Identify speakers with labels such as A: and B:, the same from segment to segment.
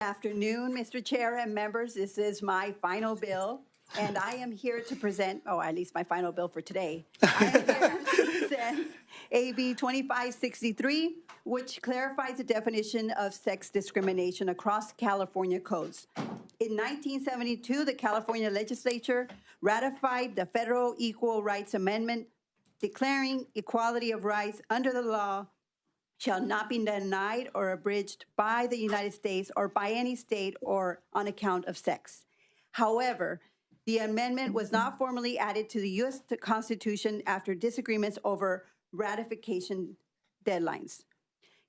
A: Afternoon, Mr. Chair and members. This is my final bill, and I am here to present, at least my final bill for today. I am here to present AB 2563, which clarifies the definition of sex discrimination across California codes. In 1972, the California legislature ratified the Federal Equal Rights Amendment, declaring equality of rights under the law shall not be denied or abridged by the United States or by any state or on account of sex. However, the amendment was not formally added to the U.S. Constitution after disagreements over ratification deadlines.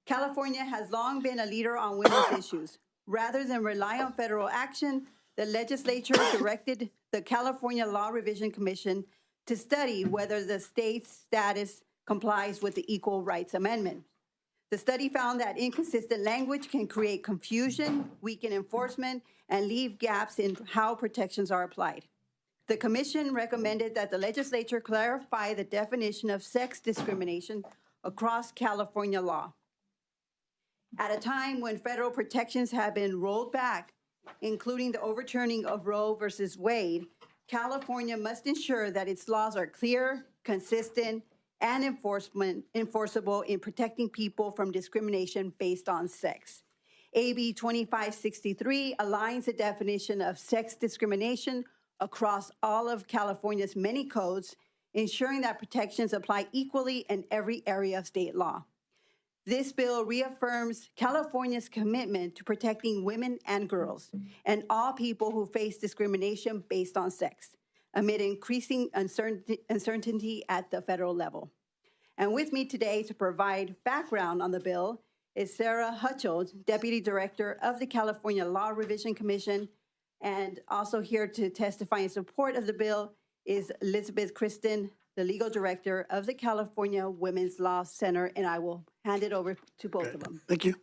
A: California has long been a leader on women's issues. Rather than rely on federal action, the legislature directed the California Law Revision Commission to study whether the state's status complies with the Equal Rights Amendment. The study found that inconsistent language can create confusion, weaken enforcement, and leave gaps in how protections are applied. The commission recommended that the legislature clarify the definition of sex discrimination across California law. At a time when federal protections have been rolled back, including the overturning of Roe versus Wade, California must ensure that its laws are clear, consistent, and enforceable in protecting people from discrimination based on sex. AB 2563 aligns the definition of sex discrimination across all of California's many codes, ensuring that protections apply equally in every area of state law. This bill reaffirms California's commitment to protecting women and girls and all people who face discrimination based on sex, amid increasing uncertainty at the federal level. And with me today to provide background on the bill is Sarah Hutchell, Deputy Director of the California Law Revision Commission, and also here to testify in support of the bill is Elizabeth Kristen, the Legal Director of the California Women's Law Center, and I will hand it over to both of them.
B: Thank you.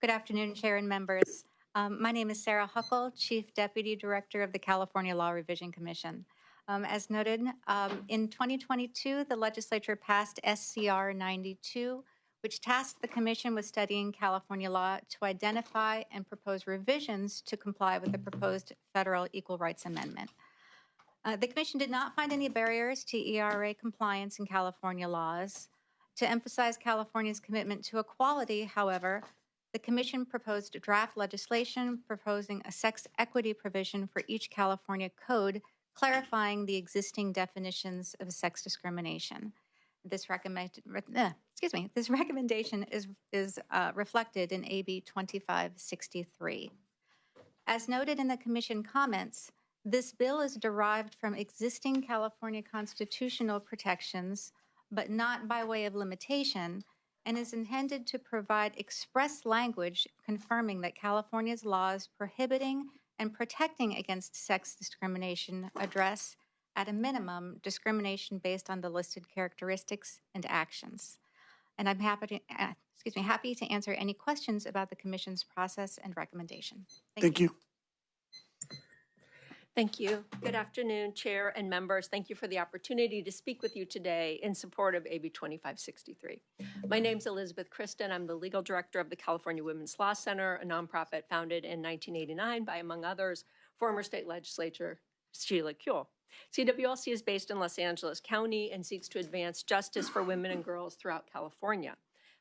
C: Good afternoon, Chair and members. My name is Sarah Huckle, Chief Deputy Director of the California Law Revision Commission. As noted, in 2022, the legislature passed SCR 92, which tasked the Commission with studying California law to identify and propose revisions to comply with the proposed Federal Equal Rights Amendment. The Commission did not find any barriers to ERA compliance in California laws. To emphasize California's commitment to equality, however, the Commission proposed draft legislation proposing a sex equity provision for each California code, clarifying the existing definitions of sex discrimination. This recommendation is reflected in AB 2563. As noted in the Commission comments, this bill is derived from existing California constitutional protections, but not by way of limitation, and is intended to provide express language confirming that California's laws prohibiting and protecting against sex discrimination address, at a minimum, discrimination based on the listed characteristics and actions. And I'm happy to answer any questions about the Commission's process and recommendation.
B: Thank you.
D: Thank you. Good afternoon, Chair and members. Thank you for the opportunity to speak with you today in support of AB 2563. My name is Elizabeth Kristen. I'm the Legal Director of the California Women's Law Center, a nonprofit founded in 1989 by, among others, former state legislator Sheila Kuehl. CWLC is based in Los Angeles County and seeks to advance justice for women and girls throughout California.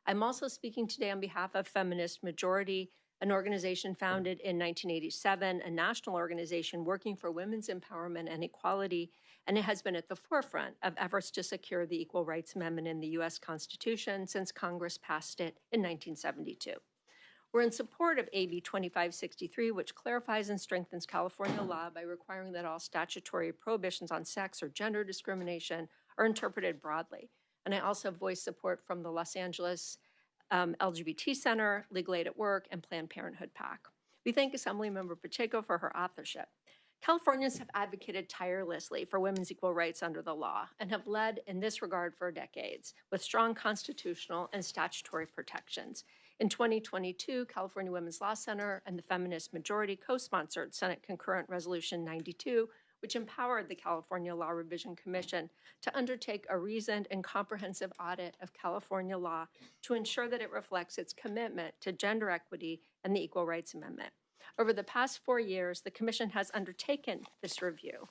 D: I'm also speaking today on behalf of Feminist Majority, an organization founded in 1987, a national organization working for women's empowerment and equality, and it has been at the forefront of efforts to secure the Equal Rights Amendment in the U.S. Constitution since Congress passed it in 1972. We're in support of AB 2563, which clarifies and strengthens California law by requiring that all statutory prohibitions on sex or gender discrimination are interpreted broadly. And I also voice support from the Los Angeles LGBT Center, Legal Aid at Work, and Planned Parenthood PAC. We thank Assemblymember Pacheco for her authorship. Californians have advocated tirelessly for women's equal rights under the law and have led in this regard for decades with strong constitutional and statutory protections. In 2022, California Women's Law Center and the Feminist Majority co-sponsored Senate Concurrent Resolution 92, which empowered the California Law Revision Commission to undertake a reasoned and comprehensive audit of California law to ensure that it reflects its commitment to gender equity and the Equal Rights Amendment. Over the past 4 years, the Commission has undertaken this review.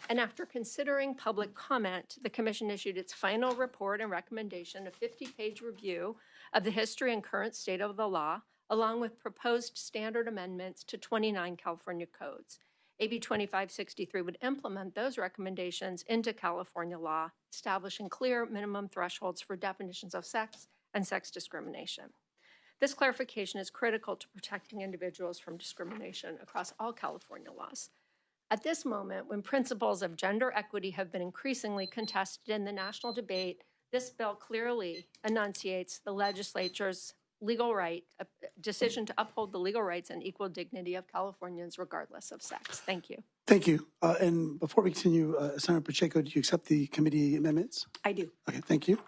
D: And after considering public comment, the Commission issued its final report and recommendation, a 50-page review of the history and current state of the law, along with proposed standard amendments to 29 California codes. AB 2563 would implement those recommendations into California law, establishing clear minimum thresholds for definitions of sex and sex discrimination. This clarification is critical to protecting individuals from discrimination across all California laws. At this moment, when principles of gender equity have been increasingly contested in the national debate, this bill clearly enunciates the legislature's decision to uphold the legal rights and equal dignity of Californians regardless of sex. Thank you.
B: Thank you. And before we continue, Senator Pacheco, do you accept the committee amendments?
A: I do.
B: Okay, thank you.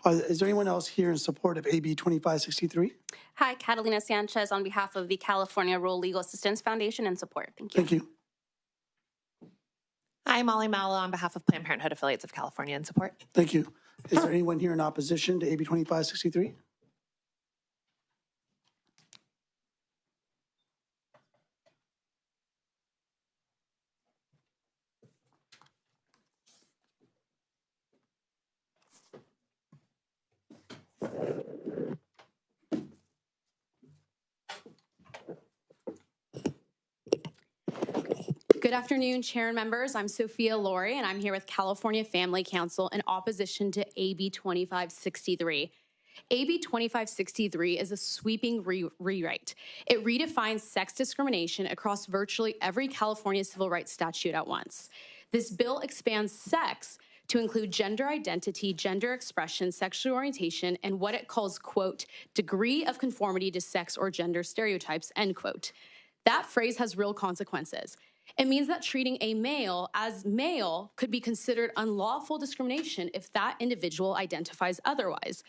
B: Is there anyone else here in support of AB 2563?
E: Hi, Catalina Sanchez on behalf of the California Rural Legal Assistance Foundation in support. Thank you.
B: Thank you.
F: Hi, Molly Mallow on behalf of Planned Parenthood Affiliates of California in support.
B: Thank you. Is there anyone here in opposition to AB 2563?
G: Good afternoon, Chair and members. I'm Sophia Laurie, and I'm here with California Family Council in opposition to AB 2563. AB 2563 is a sweeping rewrite. It redefines sex discrimination across virtually every California civil rights statute at once. This bill expands sex to include gender identity, gender expression, sexual orientation, and what it calls, quote, degree of conformity to sex or gender stereotypes, end quote. That phrase has real consequences. It means that treating a male as male could be considered unlawful discrimination if that individual identifies otherwise.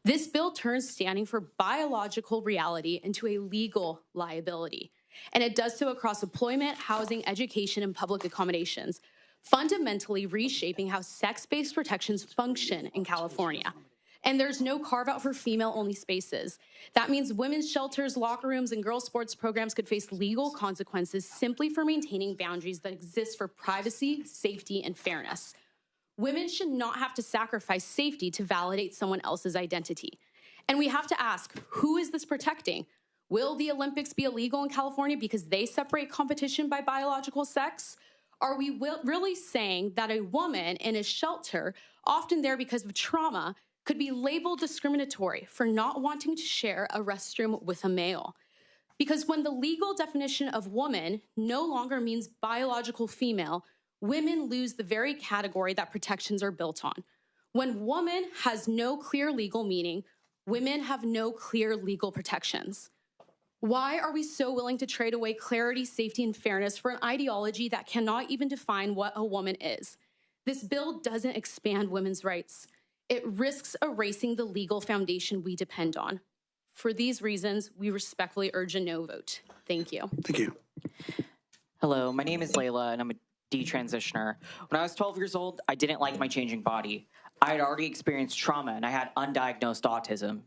G: This bill turns standing for biological reality into a legal liability, and it does so across employment, housing, education, and public accommodations, fundamentally reshaping how sex-based protections function in California. And there's no carve-out for female-only spaces. That means women's shelters, locker rooms, and girls' sports programs could face legal consequences simply for maintaining boundaries that exist for privacy, safety, and fairness. Women should not have to sacrifice safety to validate someone else's identity. And we have to ask, who is this protecting? Will the Olympics be illegal in California because they separate competition by biological sex? Are we really saying that a woman in a shelter, often there because of trauma, could be labeled discriminatory for not wanting to share a restroom with a male? Because when the legal definition of woman no longer means biological female, women lose the very category that protections are built on. When woman has no clear legal meaning, women have no clear legal protections. Why are we so willing to trade away clarity, safety, and fairness for an ideology that cannot even define what a woman is? This bill doesn't expand women's rights. It risks erasing the legal foundation we depend on. For these reasons, we respectfully urge a no vote. Thank you.
B: Thank you.
H: Hello, my name is Layla, and I'm a detransitioner. When I was 12 years old, I didn't like my changing body. I had already experienced trauma, and I had undiagnosed autism.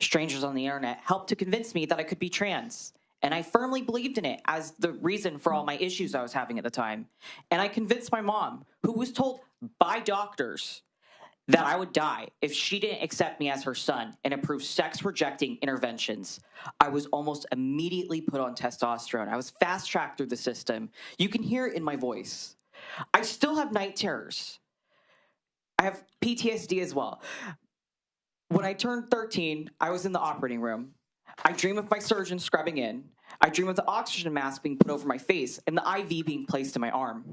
H: Strangers on the internet helped to convince me that I could be trans, and I firmly believed in it as the reason for all my issues I was having at the time. And I convinced my mom, who was told by doctors that I would die if she didn't accept me as her son and approve sex-rejecting interventions. I was almost immediately put on testosterone. I was fast-tracked through the system. You can hear it in my voice. I still have night terrors. I have PTSD as well. When I turned 13, I was in the operating room. I dream of my surgeon scrubbing in. I dream of the oxygen mask being put over my face and the IV being placed in my arm.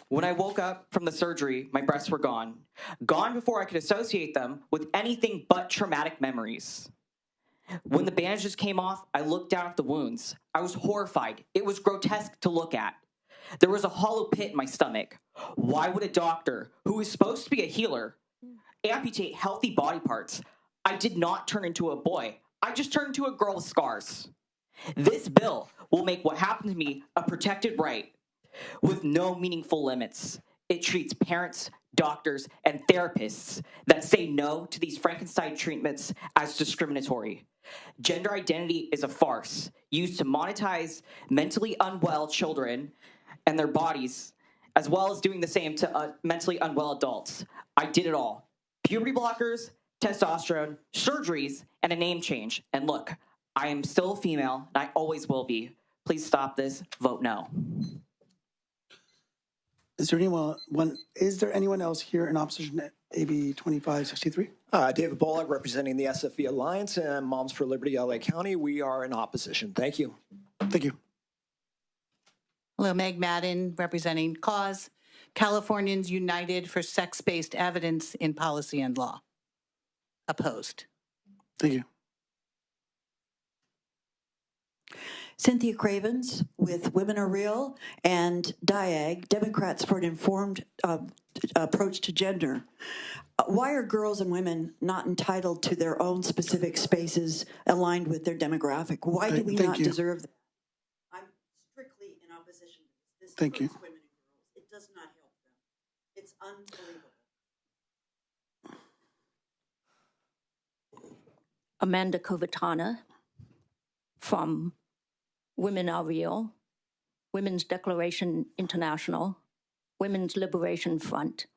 H: When I woke up from the surgery, my breasts were gone. Gone before I could associate them with anything but traumatic memories. When the bandages came off, I looked down at the wounds. I was horrified. It was grotesque to look at. There was a hollow pit in my stomach. Why would a doctor, who is supposed to be a healer, amputate healthy body parts? I did not turn into a boy. I just turned into a girl with scars. This bill will make what happened to me a protected right with no meaningful limits. It treats parents doctors, and therapists that say no to these Frankenstein treatments as discriminatory. Gender identity is a farce used to monetize mentally unwell children and their bodies, as well as doing the same to mentally unwell adults. I did it all. Puberty blockers, testosterone, surgeries, and a name change. And look, I am still a female, and I always will be. Please stop this. Vote no.
B: Is there anyone else here in opposition to AB 2563?
I: David Bullock, representing the SFE Alliance and Moms for Liberty LA County. We are in opposition. Thank you.
B: Thank you.
J: Hello, Meg Madden, representing CAUSE, Californians United for Sex-Based Evidence in Policy and Law. Opposed.
B: Thank you.
K: Cynthia Cravens with Women Are Real and DIAG, Democrats for an Informed Approach to Gender. Why are girls and women not entitled to their own specific spaces aligned with their demographic? Why do we not deserve that? I'm strictly in opposition to this.
B: Thank you.
K: Women and girls. It does not help them. It's unbelievable.
L: Amanda Covatana from Women Are Real, Women's Declaration International, Women's Liberation Front,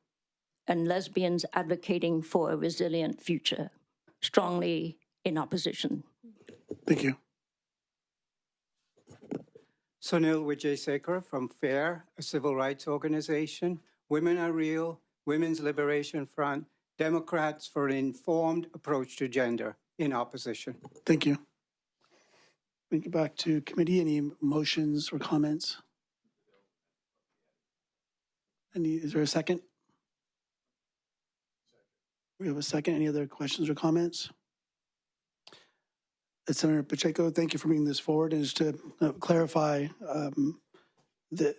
L: and Lesbians Advocating for a Resilient Future, strongly in opposition.
B: Thank you.
M: Sunil Wijayasekara from FAIR, a civil rights organization, Women Are Real, Women's Liberation Front, Democrats for an Informed Approach to Gender, in opposition.
B: Thank you. Bring it back to committee. Any motions or comments? Is there a second? We have a second. Any other questions or comments? Senator Pacheco, thank you for bringing this forward. And just to clarify, that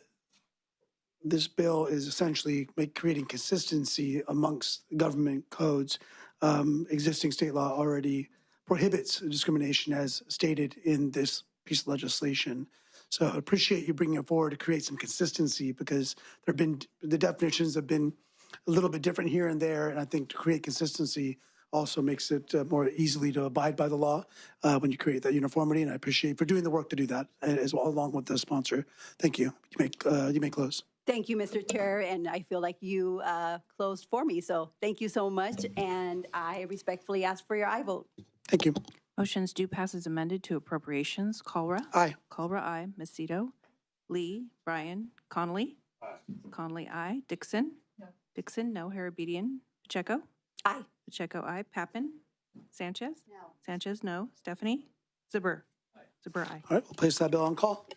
B: this bill is essentially creating consistency amongst government codes. Existing state law already prohibits discrimination as stated in this piece of legislation. So I appreciate you bringing it forward to create some consistency, because the definitions have been a little bit different here and there. And I think to create consistency also makes it more easily to abide by the law when you create that uniformity. And I appreciate you for doing the work to do that as well, along with the sponsor. Thank you. You may close.
A: Thank you, Mr. Chair, and I feel like you closed for me, so thank you so much, and I respectfully ask for your aye vote.
B: Thank you.
N: Motions do pass as amended to appropriations. Culra?
B: Aye.
N: Culra, aye. Macedo? Lee? Bryan? Connolly? Aye. Connolly, aye. Dixon? No. Dixon, no. Harabedian? Pacheco?
A: Aye.
N: Pacheco, aye. Pappen? Sanchez?
A: No.
N: Sanchez, no. Stephanie? Zuber? Aye. Zuber, aye.
B: All right, we'll place that bill on call.